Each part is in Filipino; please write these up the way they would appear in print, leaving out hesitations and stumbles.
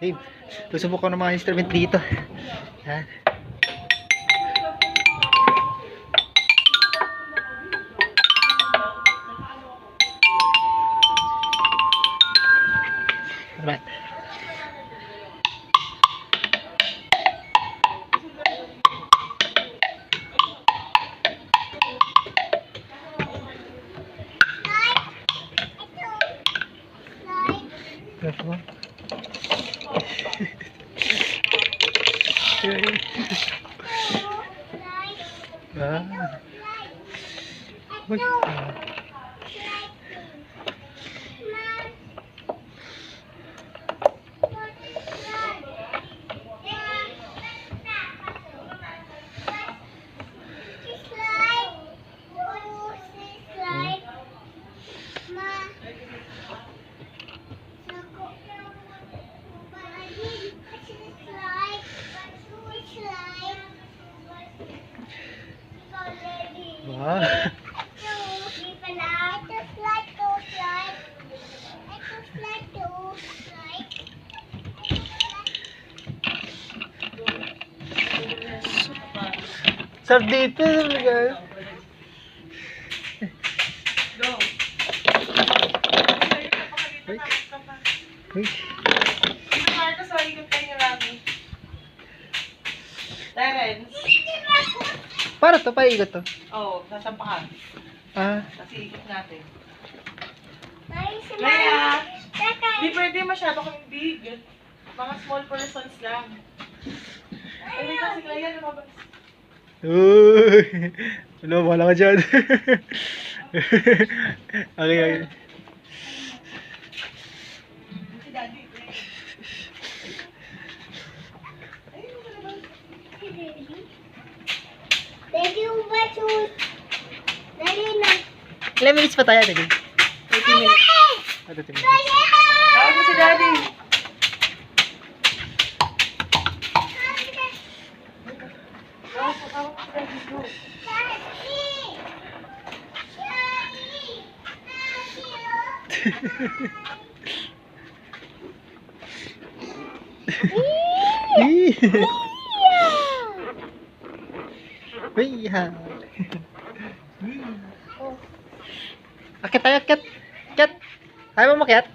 Hey, susubok ko ng mga instrument dito. Yan. Alright. Wow. Sarap dito, guys. Go. Uy. Marcos, maligod kayo ni Rami. Terence. Para to, paikot to. Oo, sasampahan. Ah. Kasi ikot natin. Kaya, di pwede masyado kang big. Mga small persons lang. Ay, kasi kaya lumabas. Uy. Ano, wala ka dyan. Okay, okay. Si Daddy. Daddy, ubasun. Dali na. Ilang minutes pa tayo, Daddy? 18 minutes. Ah, 20 minutes. Tawag mo si Daddy. Tawag mo si Daddy. Go. Uy, ha. Akit tayo, akit. Akit. Ayaw mo makiat?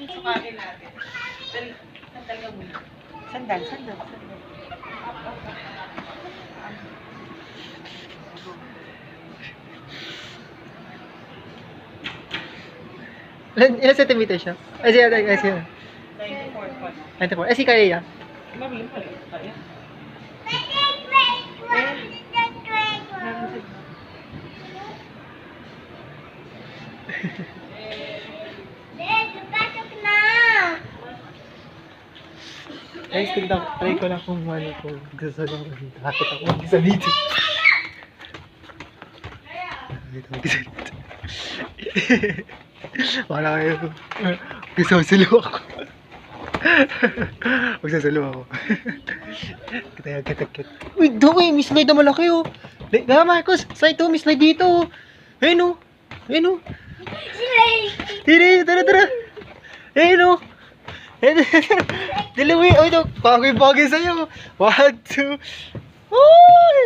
Sukatin natin. Dali, sandal ka muna. Sandal, sandal, sandal. Ilan centimeter siya? Ay, siya, ay, siya. 94 pa. 94. Ay, si Kaya. Mami, kaya. Dad, pasok na. Ay, tignan. Try ko lang kung ano kung gagawin ko dito. Hakit ako mag-isa dito. Dito mag-isa dito. Wala kayo. Magsasalo ako. Magsasalo ako. Kita. Uy, doon may slide na malaki oh. Gaya Marcos, slide to, may slide dito oh. Ayun oh. Ayun oh. Tara. Ayun oh. Dalawi, oh ito, bagay sa'yo. 1, 2. Uy!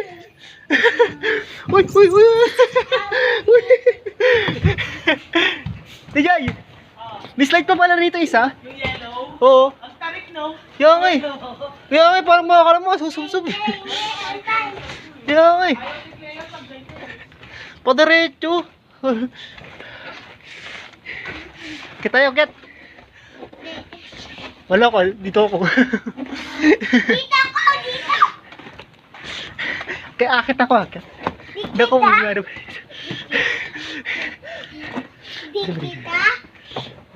Uy! Tijay! May slide pa pala rito isa. Yung yellow? Oo. Ang tarik, no? Kaya nga eh. Kaya nga eh, parang makakala mo, susubsob eh. Kaya nga eh. Ayaw ni Cleo pag ganyan. Padiretso. Kita yung get. Wala ko, dito ako. Dito ko, dito. Kaya akit ako agad. Hindi ako mag-ano. Dito.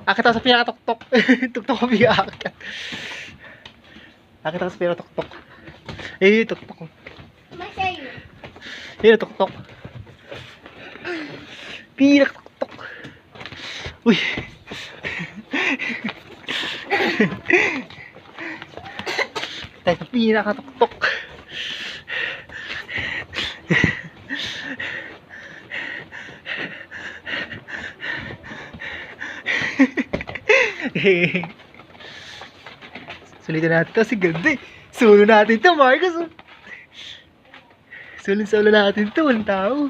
Akit ako sa pinakatuktok. Tuktok ko pinakakit. Akit ako sa pinakatuktok. Eh, tuktok ko. Masayo. Ayun, tuktok. Pinakatuktok. Uy. Tayo sa pinakatuktok. Sulitin natin to. Kasi ganda eh. Solo natin to, Marcos. Oh. Solo natin to. Walang tao.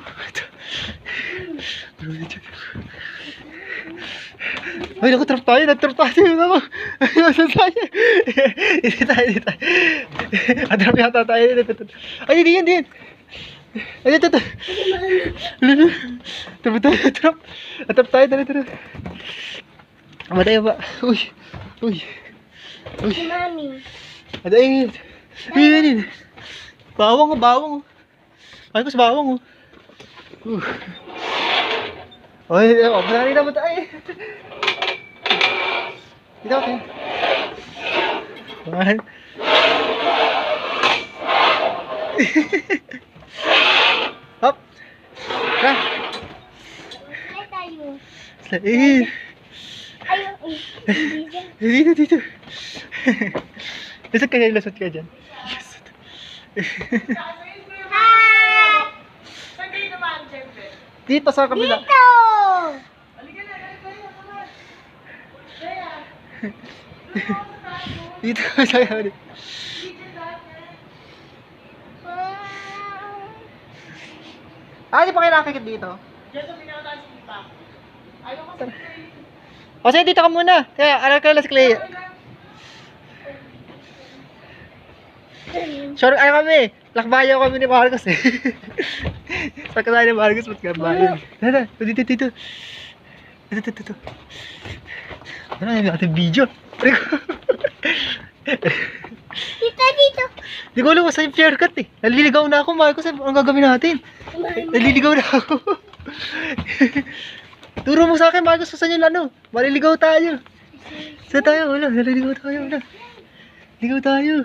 Ay, naku, trap tayo. Nag-trap tayo. Naku. Nasaan tayo? Hindi tayo. Atrap yata tayo. Ay, hindi yan. Ay, ito. Trap. Atrap tayo. Tara. Matay ba? Uy. Si Mami. Ay. Bawang. Marcos, bawang. Ay, marami na tayo. Dito ako. One. Hop. Ra. Ay, tayo. Slide. Ayaw, hindi dyan. Dito. Lusot ka dyan. Ah! Saan kayo naman, siyempre? Dito sa kabila. Dito! Halika na, Kaya. Dito sa kabila. Di pa kayo nakakikit dito? Diyan sa pinakataas ng iba. Ayaw ko sa O sige, dito ka muna. Kaya, aral ka lang si Clea. Sure, kami. Lakbayo kami ni Marcos eh. Sa kasama ni Marcos, ba't lakbayo? Dito. Dito. Ano yung ating video? Dito. Hindi ko alam kung saan yung shortcut eh. Naliligaw na ako, Marcos. Anong gagawin natin? Naliligaw na ako. Turo mo sa akin, Marcos, saan yung ano? Maliligaw tayo. Saan tayo? Wala, naliligaw tayo. Ligaw tayo.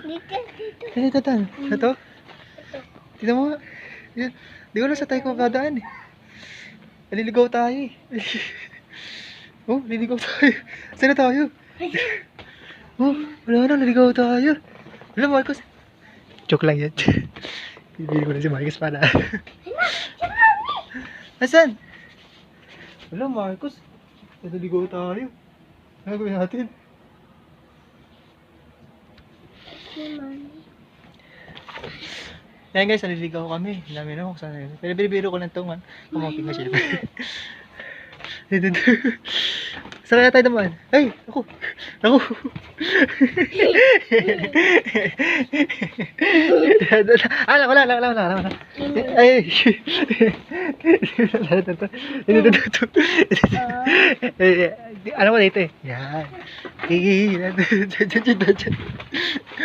Dito. Ito? Tignan mo nga. Yan. Di ko alam sa tayo kung dadaan eh. Naliligaw tayo eh. Oh, naliligaw tayo. Saan na tayo? Oh, wala na, naliligaw tayo. Wala, Marcos. Joke lang yan. Bibili ko na si Marcos para. Asan? Wala, Marcos. Naliligaw tayo. Ano gawin natin? Yan guys, naliligaw kami. Dami na kung saan yun. Pero binibiro ko lang ito man. Kumapit na siya. Dito. Saan kaya tayo naman? Ay! Ako! Wala. Ay! Alam ko dito eh. Yan.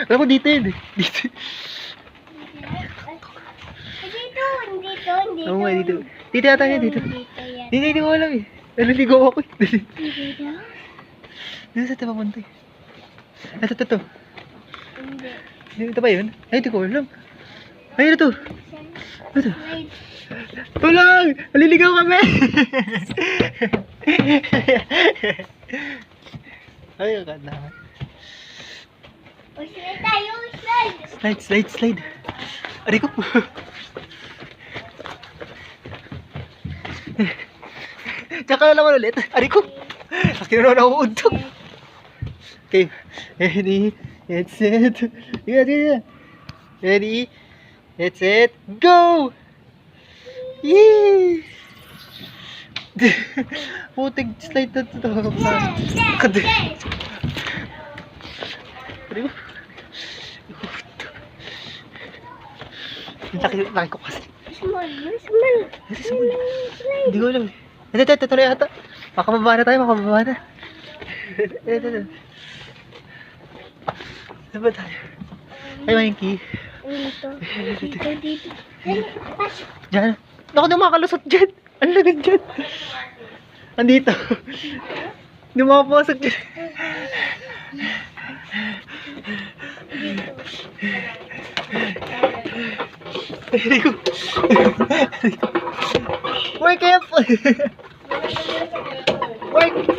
Alam ko dito yun eh. Dito. Dito. Oo nga, dito. Dito yata yun, dito. Hindi ko alam eh. Naliligaw ako eh. Dito sa tabi papunta eh. Ito. Ito ba yun? Ay, hindi ko alam. Ay, ito. Wala! Naliligaw kami! Ay, ang ganda. O, sila tayo, slide. Slide. Aray ko po. Tsaka na naman ulit. Aray ko. Akin na nauudtog. Okay. Ready, get set. Yeah. Ready, get set, go! Yee! Putik slide na ito. Aray ko. Laki ko kasi. Small. Hindi ko alam. Ito na yata. Makababa na tayo. Ito. Saan ba tayo? Ay, Mikey. Dito. Diyan. Naku, makalusot dyan. Ang lagad dyan. Andito. Hindi makapasok dyan. Rico. Wake up! Wake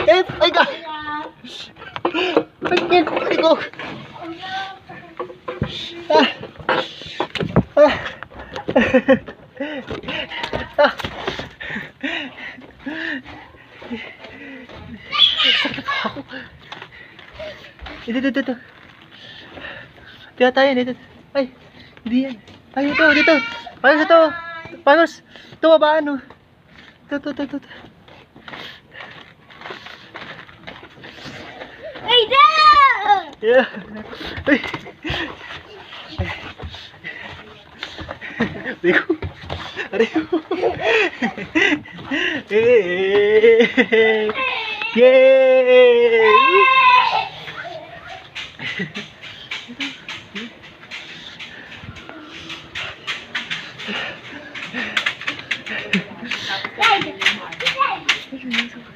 up! Ay ka! Wake up! Rico! Ito. Tira tayo, dito. Ay, hindi yan. Ay, ito, dito. Panos ito. Panos. Ito, babaan, oh. Ito. Ay, da! Yeah. Ay. Rico. Rico. Yay! Slide! Slide!